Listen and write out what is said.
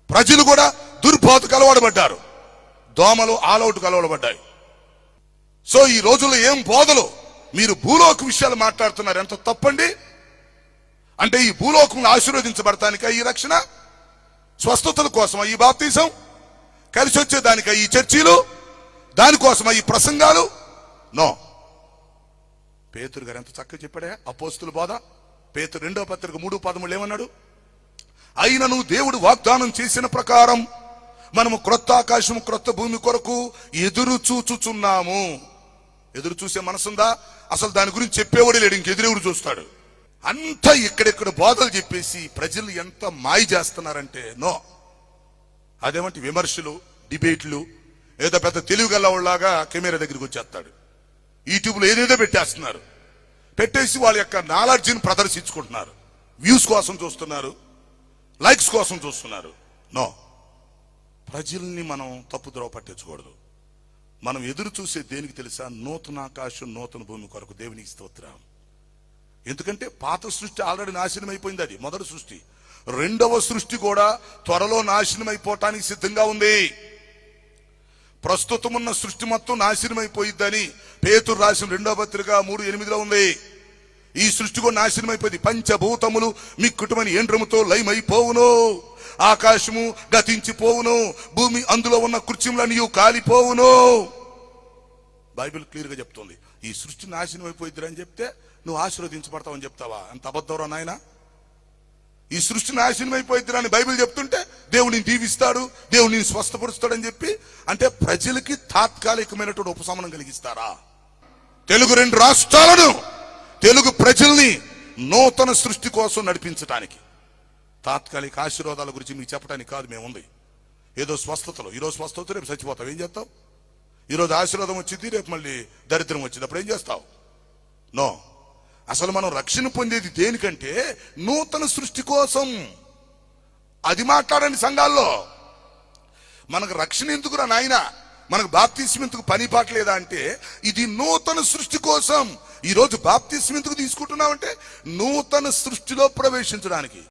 ప్రజలు కూడా దుర్బోధకు అలవాటుపడ్డారు. దోమలు ఆలౌట్ అలవాటుపడ్డాయి. సో ఈ రోజుల్లో ఏం బోధలు, మీరు భూలోక విషయాలు మాట్లాడుతున్నారు, ఎంత తప్పండి. అంటే ఈ భూలోకంలో ఆశీర్వదించబడటానిక ఈ రక్షణ, స్వస్థతల కోసమా ఈ బాప్తిజం, కలిసి వచ్చేదానిక ఈ చర్చీలు, దానికోసమా ఈ ప్రసంగాలు? నో. పేతురు గారు ఎంత చక్కగా చెప్పాడే అపోస్తుల బోధ. పేతురు 2వ పత్రిక 3:13 ఏమన్నాడు? అయినను దేవుడు వాగ్దానం చేసిన ప్రకారం మనము క్రొత్త ఆకాశం క్రొత్త భూమి కొరకు ఎదురు చూచుచున్నాము. ఎదురు చూసే మనసుందా? అసలు దాని గురించి చెప్పేవాడు లేడు, ఇంకెదురెవడు చూస్తాడు. అంతా ఇక్కడెక్కడ బోధలు చెప్పేసి ప్రజలు ఎంత మాయ చేస్తున్నారంటే నో. అదేమంటే విమర్శలు, డిబేట్లు, ఏదో పెద్ద తెలివి గల్లవాళ్ళలాగా కెమెరా దగ్గరికి వచ్చేస్తాడు. యూట్యూబ్లో ఏదేదో పెట్టేస్తున్నారు. పెట్టేసి వాళ్ళ యొక్క నాలెడ్జిని ప్రదర్శించుకుంటున్నారు. వ్యూస్ కోసం చూస్తున్నారు, లైక్స్ కోసం చూస్తున్నారు. నో, ప్రజల్ని మనం తప్పుద్రోవ పట్టించకూడదు. మనం ఎదురు చూసే దేనికి తెలుసా? నూతన ఆకాశం నూతన భూమి కొరకు దేవునికి స్తోత్రం. ఎందుకంటే పాత సృష్టి ఆల్రెడీ నాశనం అయిపోయింది. అది మొదటి సృష్టి. రెండవ సృష్టి కూడా త్వరలో నాశనం అయిపోవటానికి సిద్ధంగా ఉంది. ప్రస్తుతం ఉన్న సృష్టి మొత్తం నాశనం అయిపోయిద్దని పేతురు రాసిన 2వ పత్రిక 3:8 ఉంది. ఈ సృష్టి కూడా నాశనం అయిపోయింది. పంచభూతములు మీ కుటుంబని ఏండ్రముతో లయమైపోవును, ఆకాశము గతించిపోవును, భూమి అందులో ఉన్న కృత్యములన్నీ కాలిపోవును. బైబిల్ క్లియర్ గా చెప్తుంది. ఈ సృష్టి నాశనం అయిపోయిద్ది అని చెప్తే నువ్వు ఆశీర్వదించబడతావని చెప్తావా? అంత అబద్ధంరా నాయన. ఈ సృష్టి నాశనం అయిపోయిద్ది అని బైబిల్ చెప్తుంటే దేవుడిని దీవిస్తాడు, దేవుడిని స్వస్థపరుస్తాడని చెప్పి అంటే ప్రజలకి తాత్కాలికమైనటువంటి ఉపశమనం కలిగిస్తారా? తెలుగు 2 రాష్ట్రాలను, తెలుగు ప్రజల్ని నూతన సృష్టి కోసం నడిపించడానికి, తాత్కాలిక ఆశీర్వాదాల గురించి మీకు చెప్పడానికి కాదు మేముంది. ఏదో స్వస్థతలు, ఈరోజు స్వస్థత రేపు చచ్చిపోతావు, ఏం చేస్తావు? ఈరోజు ఆశీర్వాదం వచ్చింది, రేపు మళ్ళీ దరిద్రం వచ్చింది, అప్పుడు ఏం చేస్తావు? నో. అసలు మనం రక్షణ పొందేది దేనికంటే నూతన సృష్టి కోసం. అది మాట్లాడండి సంఘాల్లో. మనకు రక్షణ ఎందుకురా నాయన, మనకు బాప్తిస్మం ఎందుకు, పని పాట లేదా అంటే ఇది నూతన సృష్టి కోసం. ఈ రోజు బాప్తిస్మం ఎందుకు తీసుకుంటున్నామంటే నూతన సృష్టిలో ప్రవేశించడానికి.